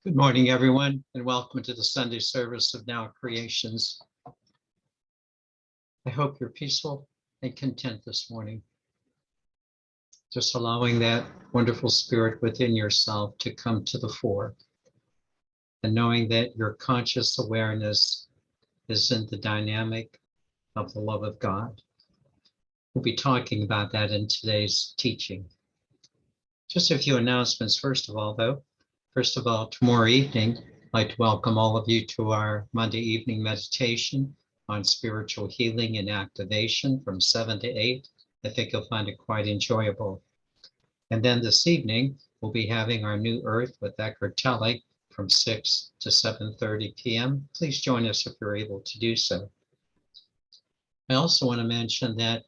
Good morning, everyone, and welcome to the Sunday service of Now Creations. I hope you're peaceful and content this morning. Just allowing that wonderful spirit within yourself to come to the fore, and knowing that your conscious awareness is in the dynamic of the love of God. We'll be talking about that in today's teaching. Just a few announcements, first of all, tomorrow evening, I'd like to welcome all of you to our Monday evening meditation on spiritual healing and activation from 7 to 8. I think you'll find it quite enjoyable. And then this evening, we'll be having our New Earth with Eckhart Tolle from 6 to 7:30 p.m. Please join us if you're able to do so. I also want to mention that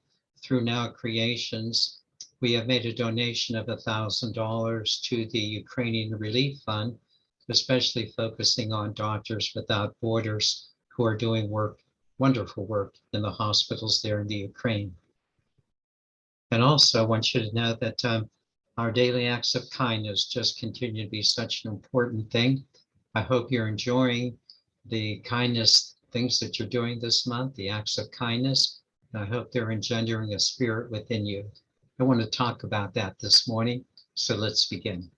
through Now Creations, we have made a donation of $1,000 to the Ukrainian Relief Fund, especially focusing on Doctors Without Borders who are doing wonderful work in the hospitals there in the Ukraine. And also I want you to know that our daily acts of kindness just continue to be such an important thing. I hope you're enjoying the kindness things that you're doing this month, the acts of kindness, and I hope they're engendering a spirit within you. I want to talk about that this morning, so let's begin.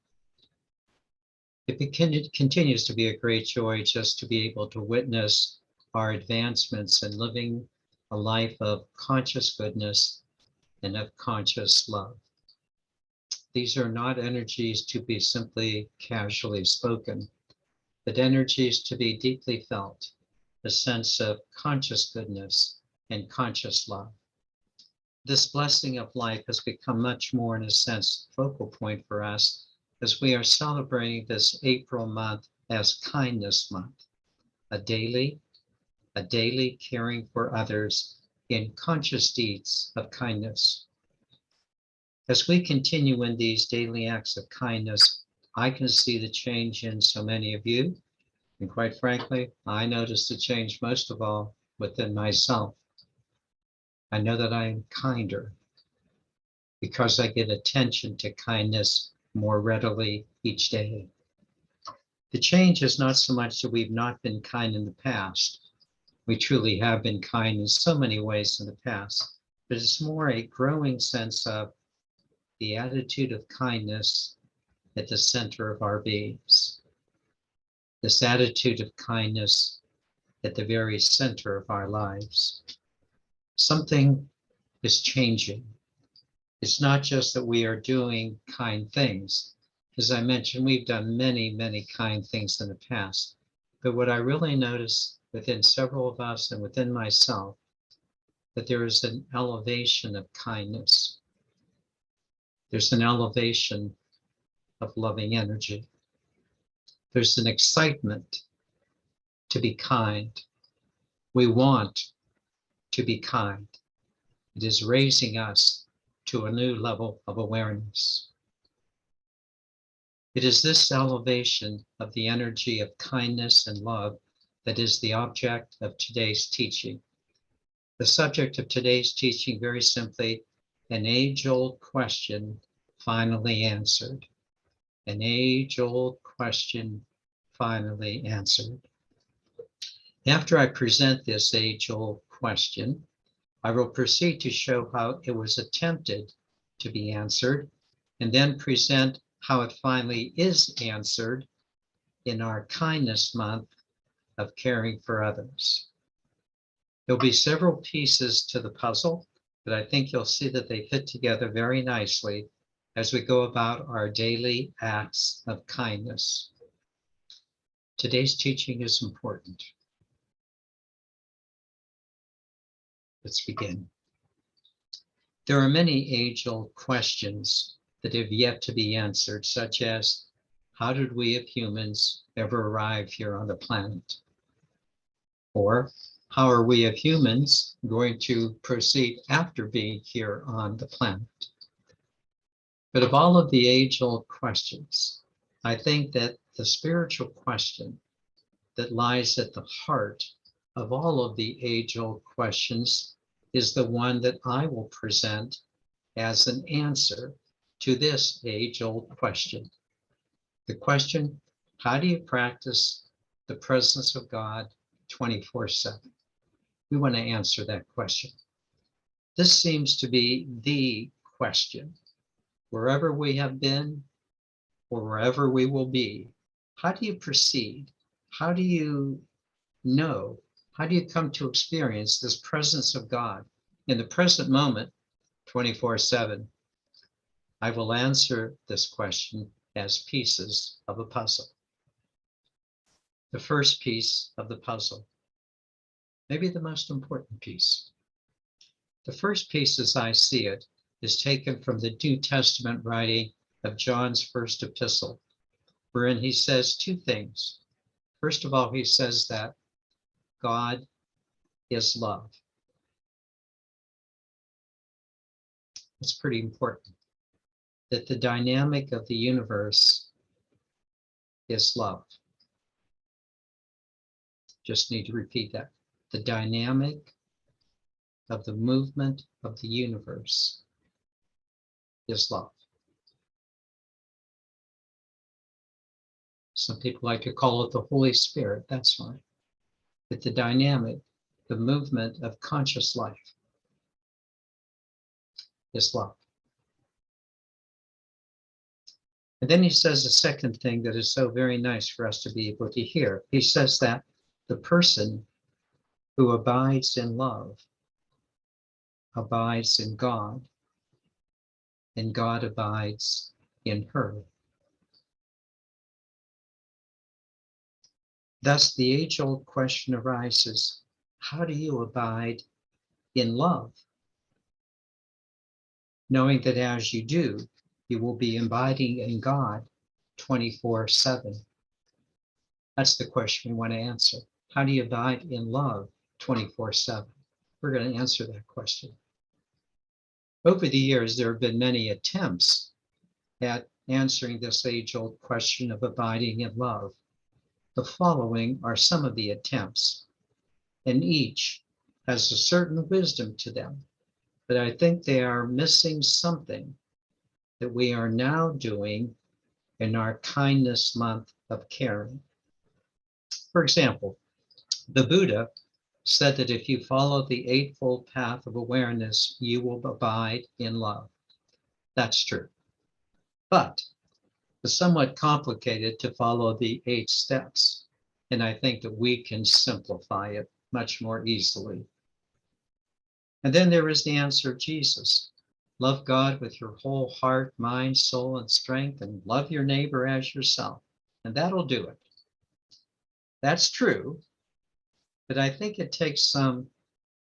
It continues to be a great joy just to be able to witness our advancements in living a life of conscious goodness and of conscious love. These are not energies to be simply casually spoken, but energies to be deeply felt, a sense of conscious goodness and conscious love. This blessing of life has become much more, in a sense, focal point for us as we are celebrating this April month as Kindness Month, a daily caring for others in conscious deeds of kindness. As we continue in these daily acts of kindness, I can see the change in so many of you, and quite frankly, I notice the change most of all within myself. I know that I am kinder because I get attention to kindness more readily each day. The change is not so much that we've not been kind in the past. We truly have been kind in so many ways in the past, but it's more a growing sense of the attitude of kindness at the center of our beings. This attitude of kindness at the very center of our lives. Something is changing. It's not just that we are doing kind things. As I mentioned, we've done many, many kind things in the past. But what I really notice within several of us and within myself, that there is an elevation of kindness. There's an elevation of loving energy. There's an excitement to be kind. We want to be kind. It is raising us to a new level of awareness. It is this elevation of the energy of kindness and love that is the object of today's teaching. The subject of today's teaching, very simply, an age-old question finally answered. An age-old question finally answered. After I present this age-old question, I will proceed to show how it was attempted to be answered, and then present how it finally is answered in our Kindness Month of caring for others. There'll be several pieces to the puzzle, but I think you'll see that they fit together very nicely as we go about our daily acts of kindness. Today's teaching is important. Let's begin. There are many age-old questions that have yet to be answered, such as, how did we as humans ever arrive here on the planet? Or, how are we as humans going to proceed after being here on the planet? But of all of the age-old questions, I think that the spiritual question that lies at the heart of all of the age-old questions is the one that I will present as an answer to this age-old question. The question, How do you practice the presence of God 24/7? We want to answer that question. This seems to be the question. Wherever we have been or wherever we will be, how do you proceed? How do you know? How do you come to experience this presence of God in the present moment 24/7? I will answer this question as pieces of a puzzle. The first piece of the puzzle, maybe the most important piece. The first piece, as I see it, is taken from the New Testament writing of John's first epistle, wherein he says two things. First of all, he says that God is love. It's pretty important that the dynamic of the universe is love. Just need to repeat that. The dynamic of the movement of the universe is love. Some people like to call it the Holy Spirit, that's fine. But the dynamic, the movement of conscious life is love. And then he says a second thing that is so very nice for us to be able to hear. He says that the person who abides in love abides in God, and God abides in her. Thus, the age-old question arises, how do you abide in love? Knowing that as you do, you will be abiding in God 24/7. That's the question we want to answer. How do you abide in love 24/7? We're going to answer that question. Over the years, there have been many attempts at answering this age-old question of abiding in love. The following are some of the attempts, and each has a certain wisdom to them, but I think they are missing something that we are now doing in our kindness month of caring. For example, the Buddha said that if you follow the Eightfold Path of Awareness, you will abide in love. That's true. But it's somewhat complicated to follow the 8 steps, and I think that we can simplify it much more easily. And then there is the answer of Jesus. Love God with your whole heart, mind, soul, and strength, and love your neighbor as yourself. And that'll do it. That's true, but I think it takes some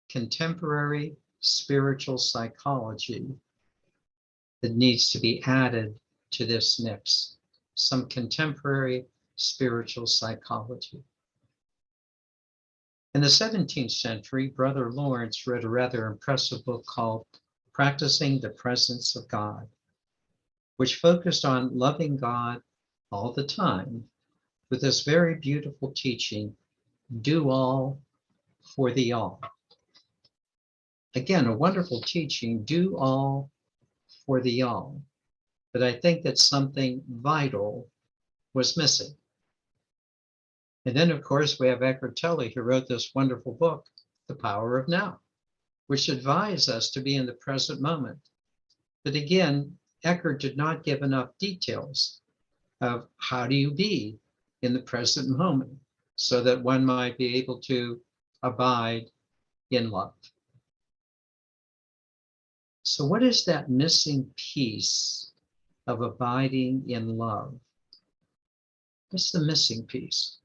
contemporary spiritual psychology that needs to be added to this mix. Some contemporary spiritual psychology. In the 17th century, Brother Lawrence wrote a rather impressive book called Practicing the Presence of God, which focused on loving God all the time with this very beautiful teaching, do all for the all. Again, a wonderful teaching, do all for the all. But I think that something vital was missing. And then, of course, we have Eckhart Tolle, who wrote this wonderful book, The Power of Now, which advised us to be in the present moment. But again, Eckhart did not give enough details of how do you be in the present moment so that one might be able to abide in love. So what is that missing piece of abiding in love? What's the missing piece?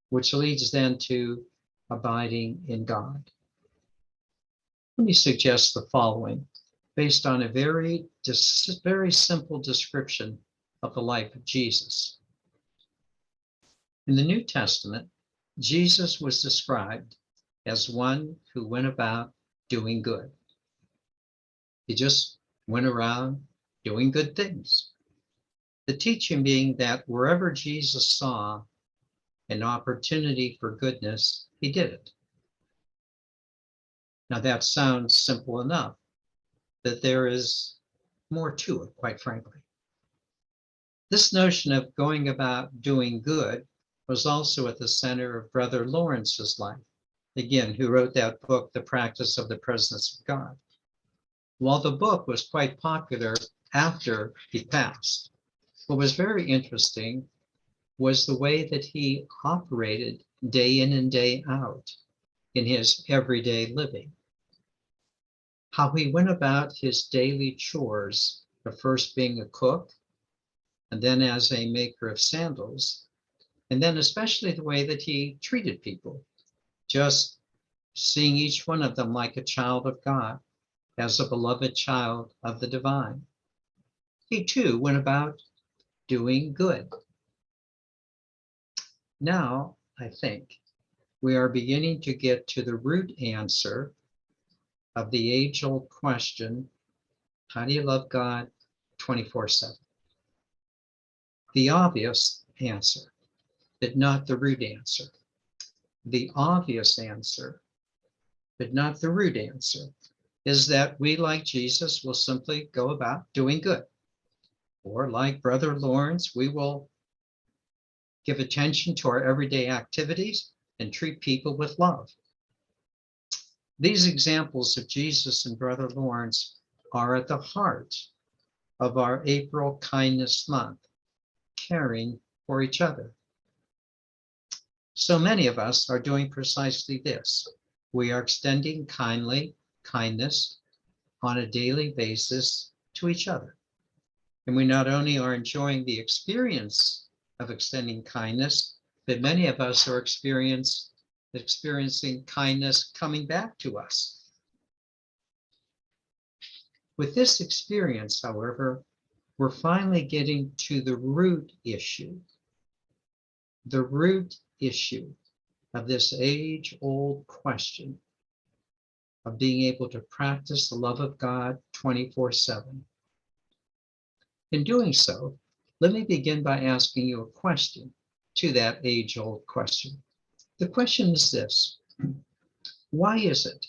Which leads then to abiding in God. Let me suggest the following, based on a very simple description of the life of Jesus. In the New Testament, Jesus was described as one who went about doing good. He just went around doing good things. The teaching being that wherever Jesus saw an opportunity for goodness, he did it. Now that sounds simple enough, but there is more to it, quite frankly. This notion of going about doing good was also at the center of Brother Lawrence's life, again, who wrote that book, The Practice of the Presence of God. While the book was quite popular after he passed, what was very interesting was the way that he operated day in and day out in his everyday living. How he went about his daily chores, of first being a cook, and then as a maker of sandals, and then especially the way that he treated people, just seeing each one of them like a child of God, as a beloved child of the divine. He too went about doing good. Now, I think we are beginning to get to the root answer of the age-old question, how do you love God 24/7? The obvious answer, but not the root answer. The obvious answer, but not the root answer, is that we, like Jesus, will simply go about doing good. Or like Brother Lawrence, we will give attention to our everyday activities and treat people with love. These examples of Jesus and Brother Lawrence are at the heart of our April Kindness Month, caring for each other. So many of us are doing precisely this. We are extending kindness on a daily basis to each other. And we not only are enjoying the experience of extending kindness, but many of us are experiencing kindness coming back to us. With this experience, however, we're finally getting to the root issue of this age-old question of being able to practice the love of God 24/7. In doing so, let me begin by asking you a question to that age-old question. The question is this: why is it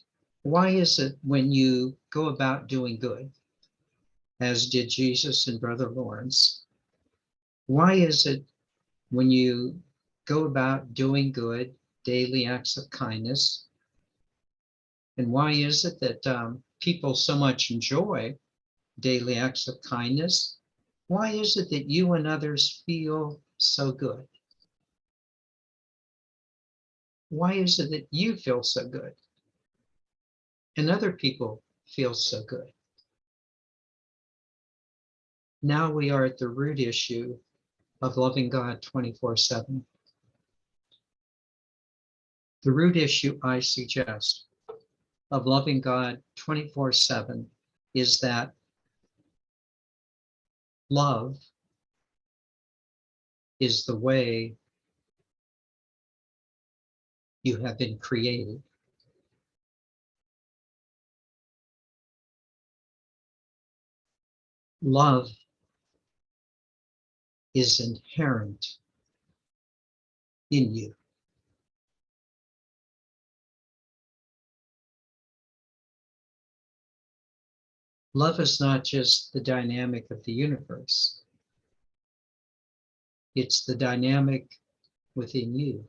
when you go about doing good, as did Jesus and Brother Lawrence, why is it when you go about doing good, daily acts of kindness, and why is it that people so much enjoy daily acts of kindness? Why is it that you and others feel so good? Why is it that you feel so good and other people feel so good? Now we are at the root issue of loving God 24/7. The root issue, I suggest, of loving God 24/7 is that love is the way you have been created. Love is inherent in you. Love is not just the dynamic of the universe. It's the dynamic within you.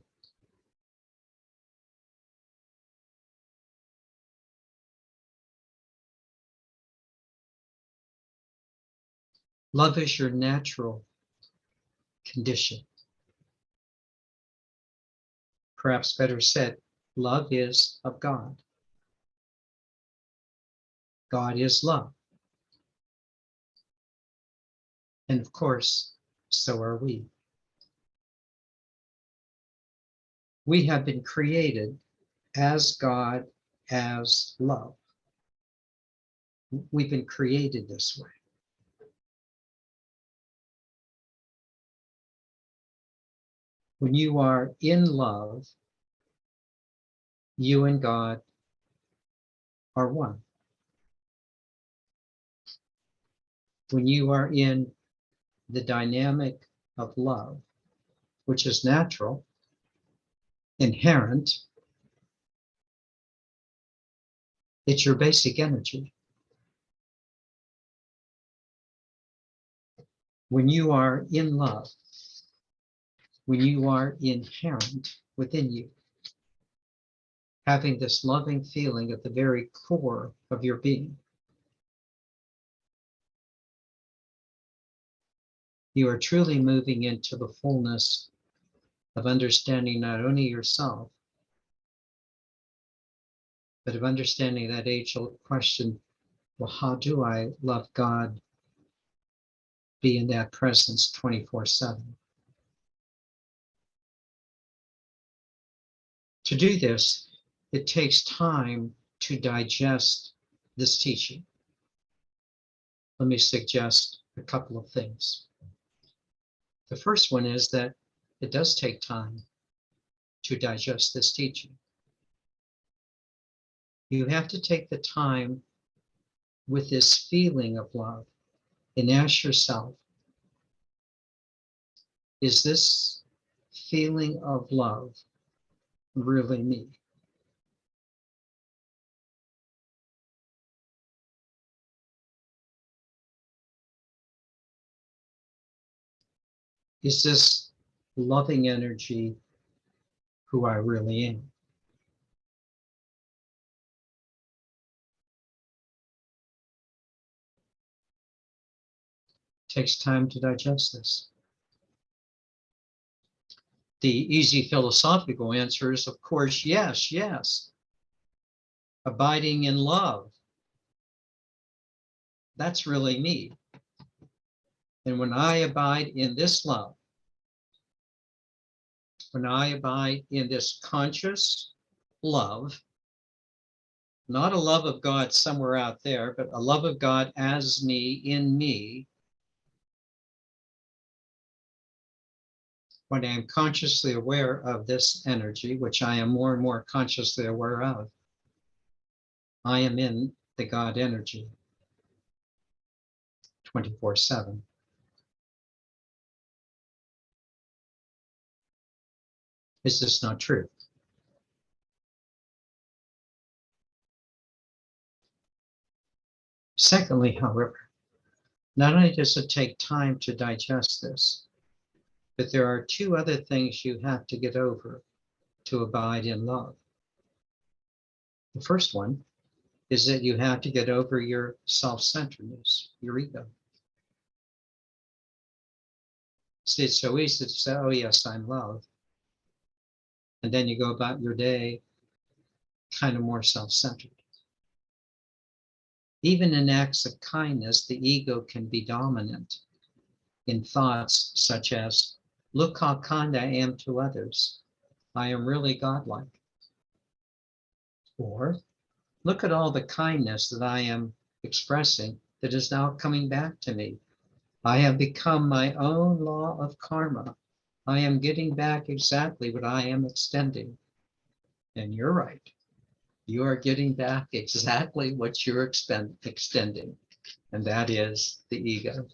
Love is your natural condition. Perhaps better said, love is of God. God is love. And of course, so are we. We have been created as God, as love. We've been created this way. When you are in love, you and God are one. When you are in the dynamic of love, which is natural, inherent, it's your basic energy. When you are in love, when you are inherent within you, having this loving feeling at the very core of your being, you are truly moving into the fullness of understanding not only yourself, but of understanding that age-old question, well, how do I love God, be in that presence 24/7? To do this, it takes time to digest this teaching. Let me suggest a couple of things. The first one is that it does take time to digest this teaching. You have to take the time with this feeling of love and ask yourself, is this feeling of love really me? Is this loving energy who I really am? It takes time to digest this. The easy philosophical answer is, of course, yes, yes. Abiding in love, that's really me. And when I abide in this love, when I abide in this conscious love, not a love of God somewhere out there, but a love of God as me, in me, when I am consciously aware of this energy, which I am more and more consciously aware of, I am in the God energy 24/7. Is this not true? Secondly, however, not only does it take time to digest this, but there are two other things you have to get over to abide in love. The first one is that you have to get over your self-centeredness, your ego. See, it's so easy to say, oh yes, I'm love. And then you go about your day kind of more self-centered. Even in acts of kindness, the ego can be dominant in thoughts such as, look how kind I am to others. I am really godlike. Or, look at all the kindness that I am expressing that is now coming back to me. I have become my own law of karma. I am getting back exactly what I am extending. And you're right. You are getting back exactly what you're extending. And that is the ego,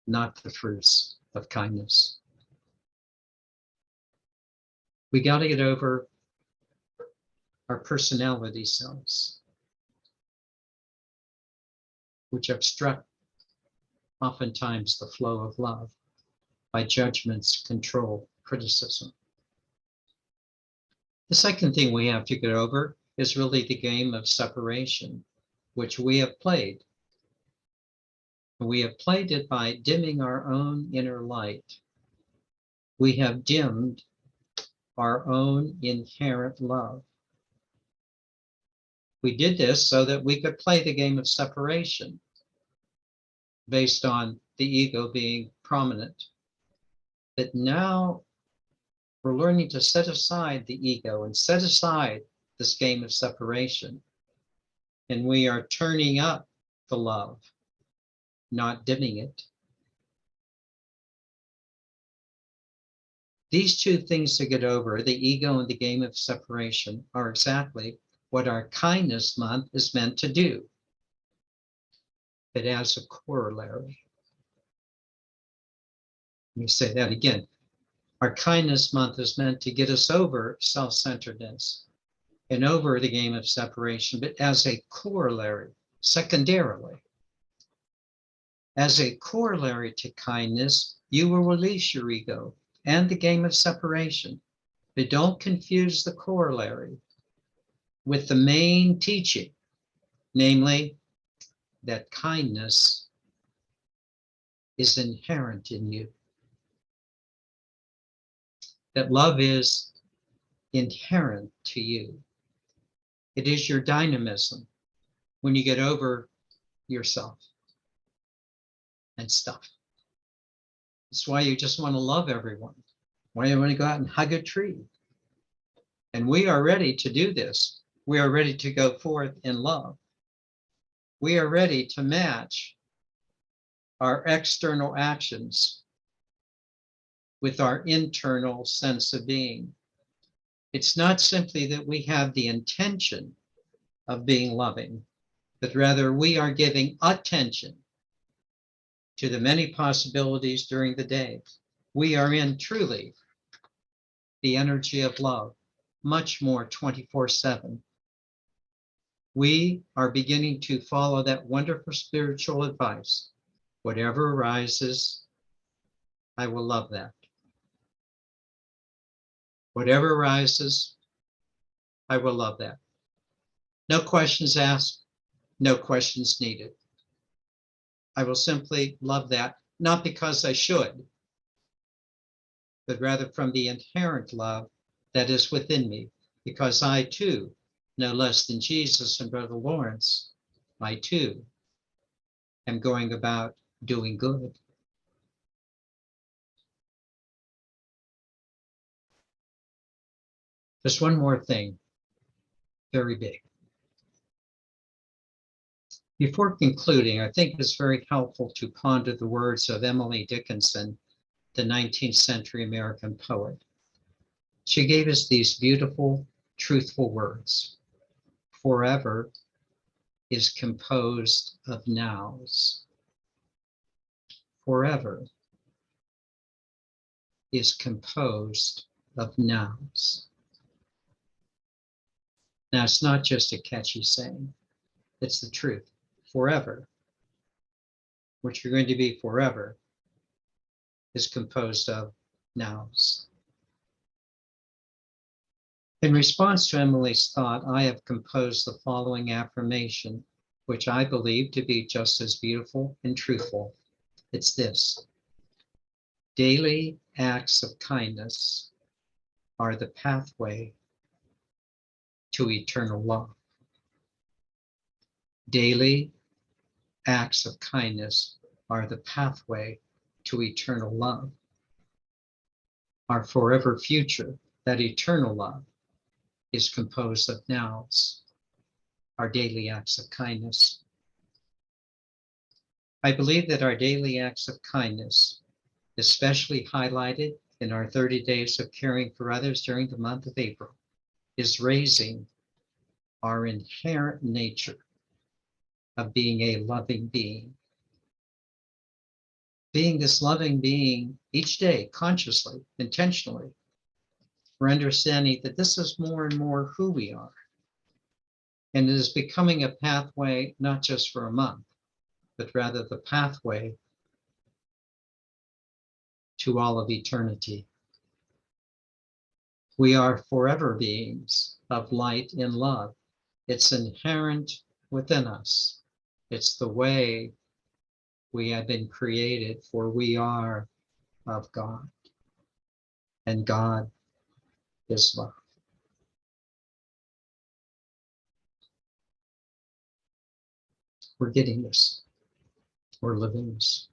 not the fruits of kindness. We got to get over our personality selves, which obstruct oftentimes the flow of love by judgments, control, criticism. The second thing we have to get over is really the game of separation, which we have played. We have played it by dimming our own inner light. We have dimmed our own inherent love. We did this so that we could play the game of separation based on the ego being prominent. But now we're learning to set aside the ego and set aside this game of separation. And we are turning up the love, not dimming it. These two things to get over, the ego and the game of separation, are exactly what our kindness month is meant to do. But as a corollary, let me say that again. Our kindness month is meant to get us over self-centeredness and over the game of separation, but as a corollary, secondarily, As a corollary to kindness, you will release your ego and the game of separation. But don't confuse the corollary with the main teaching, namely that kindness is inherent in you, that love is inherent to you. It is your dynamism when you get over yourself and stuff. It's why you just want to love everyone, why you want to go out and hug a tree. And we are ready to do this. We are ready to go forth in love. We are ready to match our external actions with our internal sense of being. It's not simply that we have the intention of being loving, but rather we are giving attention to the many possibilities during the day. We are in truly the energy of love, much more 24/7. We are beginning to follow that wonderful spiritual advice. Whatever arises, I will love that. Whatever arises, I will love that. No questions asked, no questions needed. I will simply love that, not because I should, but rather from the inherent love that is within me, because I too, no less than Jesus and Brother Lawrence, I too am going about doing good. Just one more thing, very big. Before concluding, I think it's very helpful to ponder the words of Emily Dickinson, the 19th century American poet. She gave us these beautiful, truthful words. Forever is composed of nows. Forever is composed of nows. Now, it's not just a catchy saying, it's the truth. Forever, which you're going to be forever, is composed of nows. In response to Emily's thought, I have composed the following affirmation, which I believe to be just as beautiful and truthful. It's this: daily acts of kindness are the pathway to eternal love. Daily acts of kindness are the pathway to eternal love. Our forever future, that eternal love, is composed of nows, our daily acts of kindness. I believe that our daily acts of kindness, especially highlighted in our 30 days of caring for others during the month of April, is raising our inherent nature of being a loving being. Being this loving being each day, consciously, intentionally, we're understanding that this is more and more who we are. And it is becoming a pathway, not just for a month, but rather the pathway to all of eternity. We are forever beings of light and love. It's inherent within us. It's the way we have been created, for we are of God, and God is love. We're getting this. We're living this.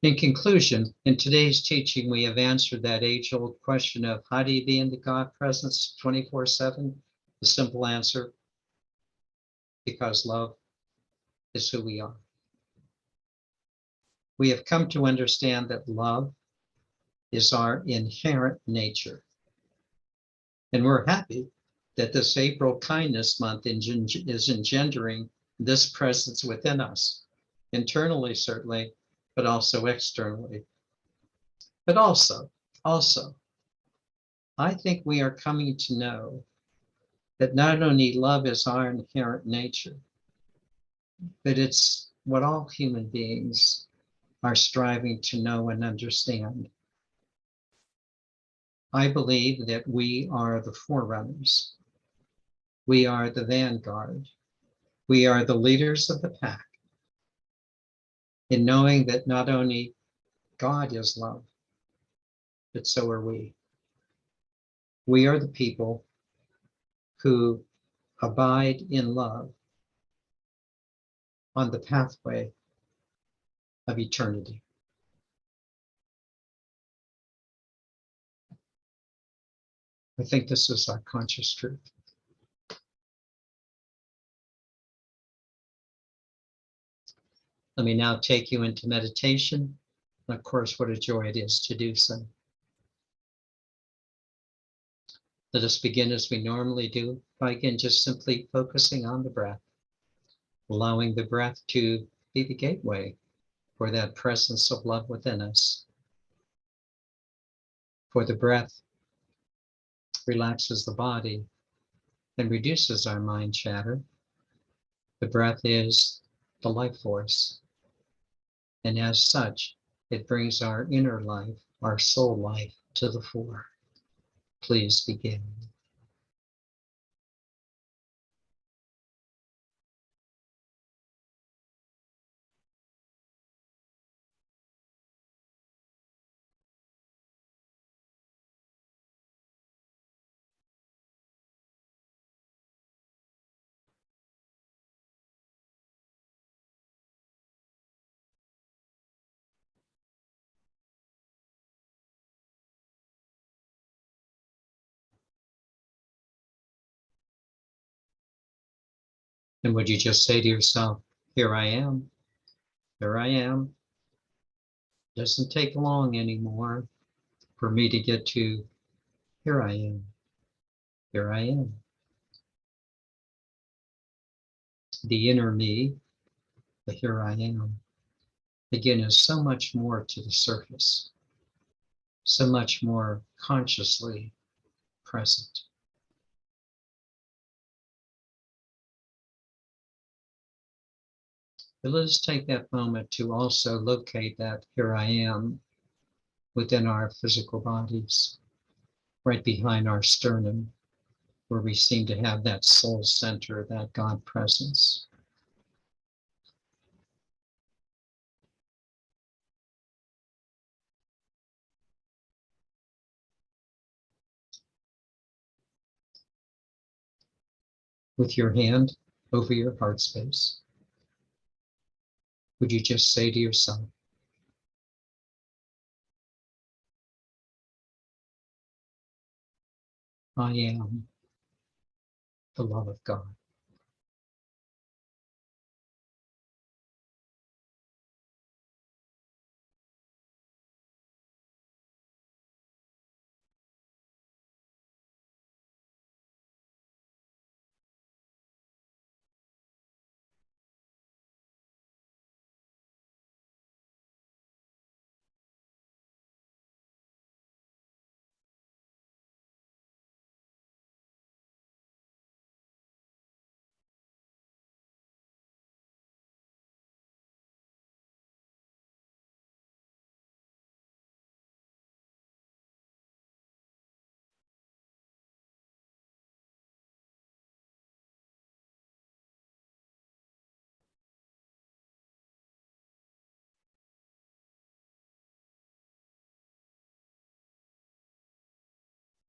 In conclusion, in today's teaching, we have answered that age-old question of how do you be in the God presence 24/7? The simple answer: because love is who we are. We have come to understand that love is our inherent nature. And we're happy that this April Kindness Month is engendering this presence within us, internally certainly, but also externally. But also, I think we are coming to know that not only love is our inherent nature, but it's what all human beings are striving to know and understand. I believe that we are the forerunners. We are the vanguard. We are the leaders of the pack in knowing that not only God is love, but so are we. We are the people who abide in love on the pathway of eternity. I think this is our conscious truth. Let me now take you into meditation. Of course, what a joy it is to do so. Let us begin as we normally do by again just simply focusing on the breath, allowing the breath to be the gateway for that presence of love within us. For the breath relaxes the body and reduces our mind chatter. The breath is the life force, and as such, it brings our inner life, our soul life, to the fore. Please begin. And would you just say to yourself, here I am, here I am. Doesn't take long anymore for me to get to here I am, here I am. The inner me, the here I am, again, is so much more to the surface, so much more consciously present. But let us take that moment to also locate that here I am within our physical bodies, right behind our sternum, where we seem to have that soul center, that God presence. With your hand over your heart space, would you just say to yourself, I am the love of God.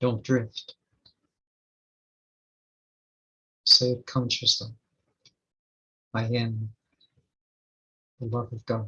Don't drift. Say it consciously. I am the love of God.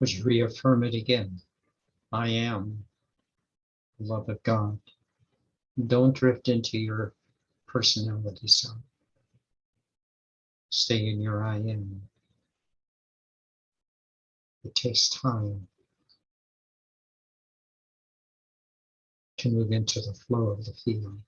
Would you reaffirm it again? I am the love of God. Don't drift into your personality self. Stay in your I am. It takes time to move into the flow of the feeling.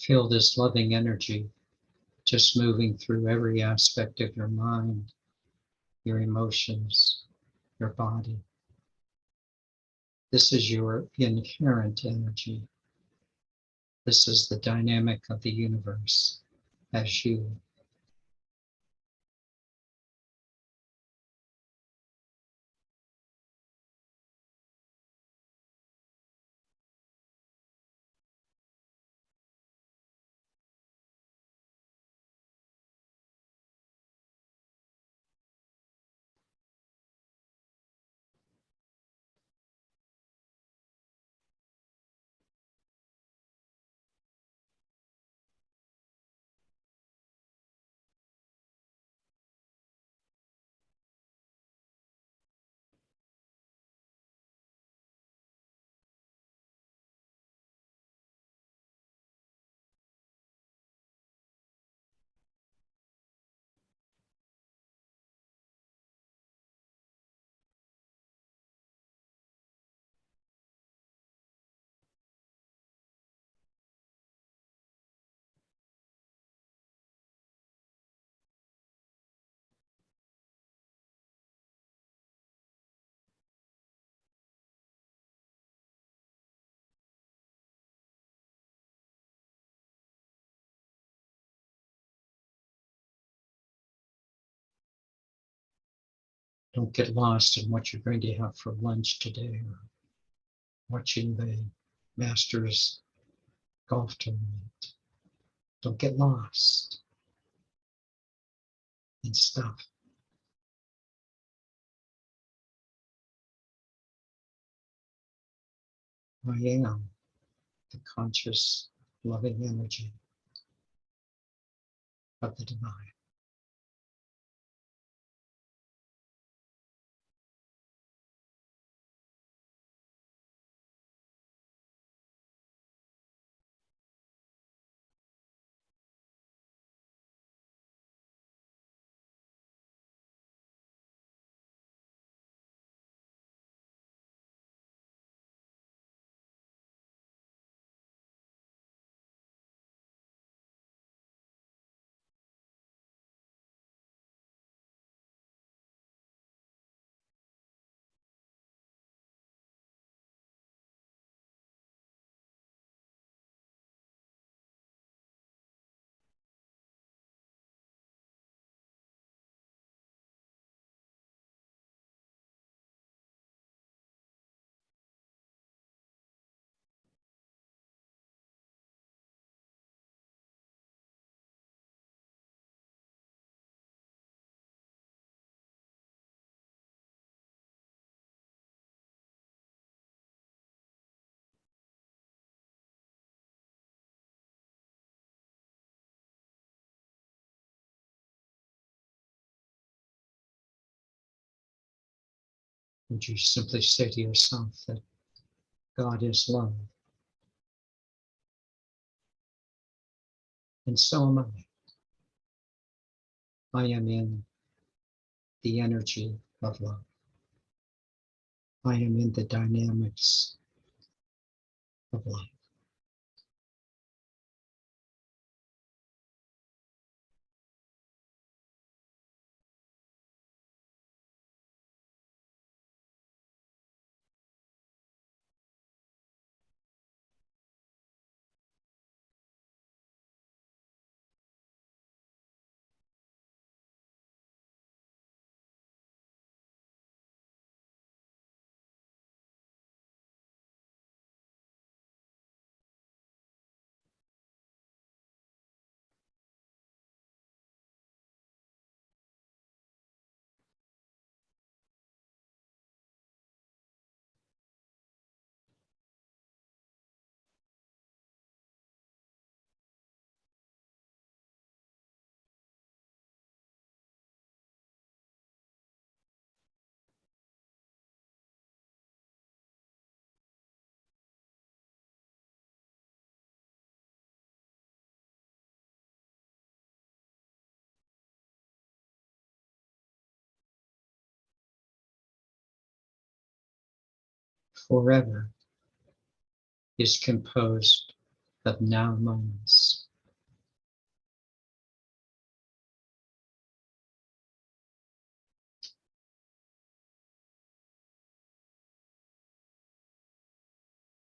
Feel this loving energy just moving through every aspect of your mind, your emotions, your body. This is your inherent energy. This is the dynamic of the universe as you. Don't get lost in what you're going to have for lunch today or watching the Masters golf tournament. Don't get lost in stuff. I am the conscious, loving energy of the divine. Would you simply say to yourself that God is love, and so am I. I am in the energy of love. I am in the dynamics of love. Forever is composed of now moments.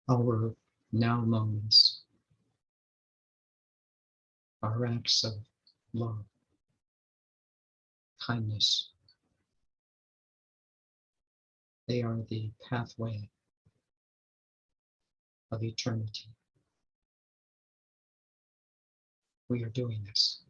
Our now moments are acts of love, kindness. They are the pathway of eternity. We are doing this.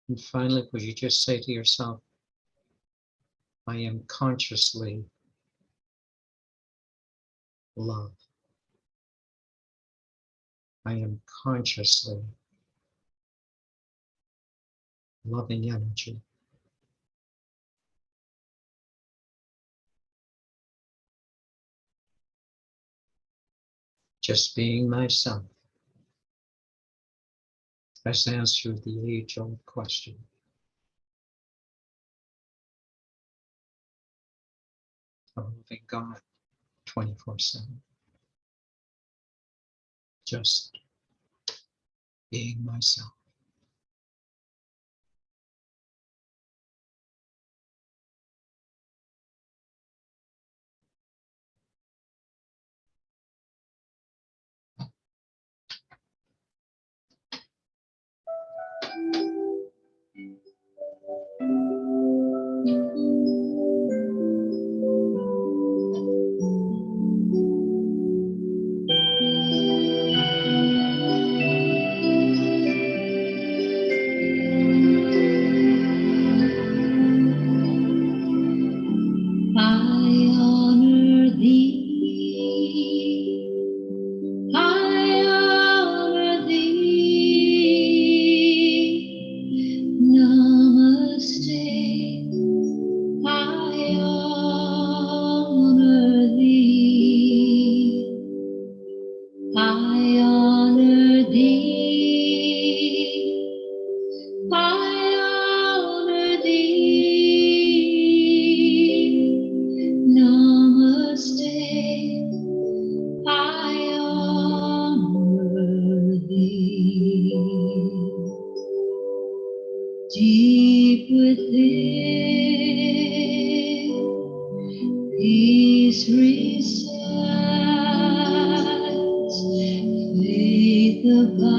And finally, would you just say to yourself, I am consciously love. I am consciously loving energy. Just being myself has answered the age-old question of loving God 24/7. Just being myself. No. peace resides, faith abounds,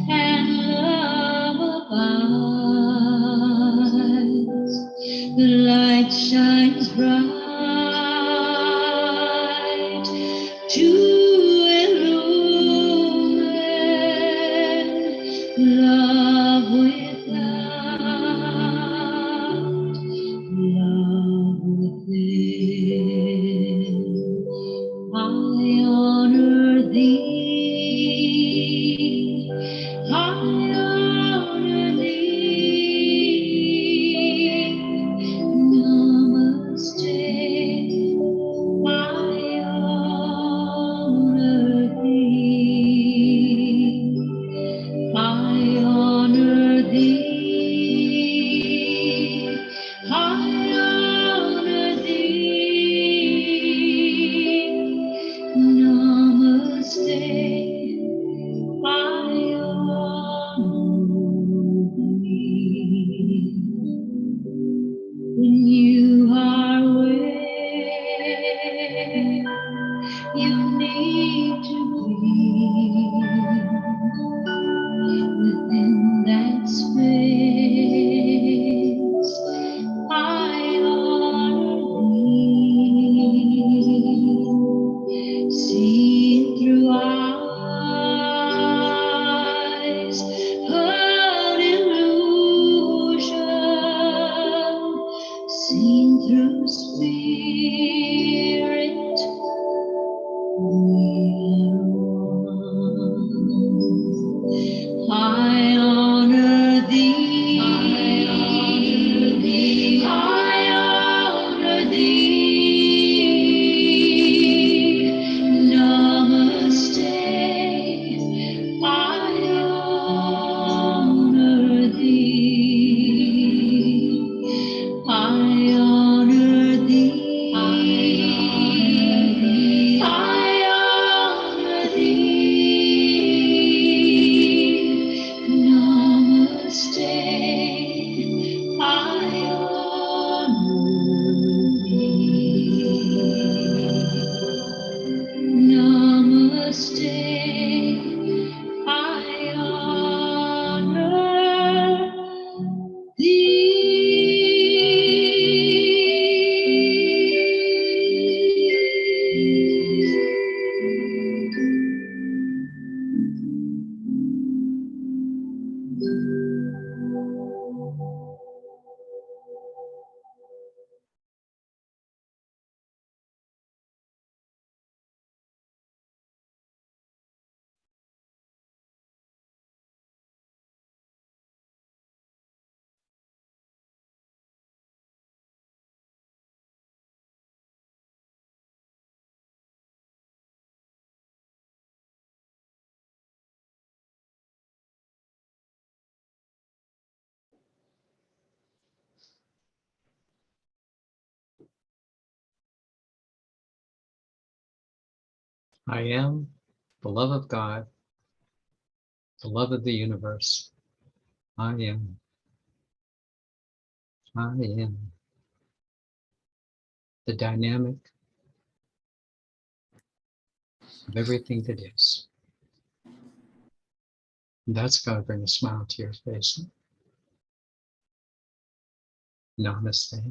and love abides. The light shines bright to illumine love without, love within. I honor thee, I honor thee. Namaste, I honor thee. I honor thee. I honor thee. Namaste. I honor thee. When you are where you need to be, within that space, I honor thee. Seen through eyes of illusion, seen through spirit, we are one. I honor thee. I honor thee. I honor thee. Namaste. I honor thee. I honor thee. I honor thee. Namaste. I honor thee. Namaste. I honor I am the love of God, the love of the universe. I am the dynamic of everything that is. And that's going to bring a smile to your face. Namaste.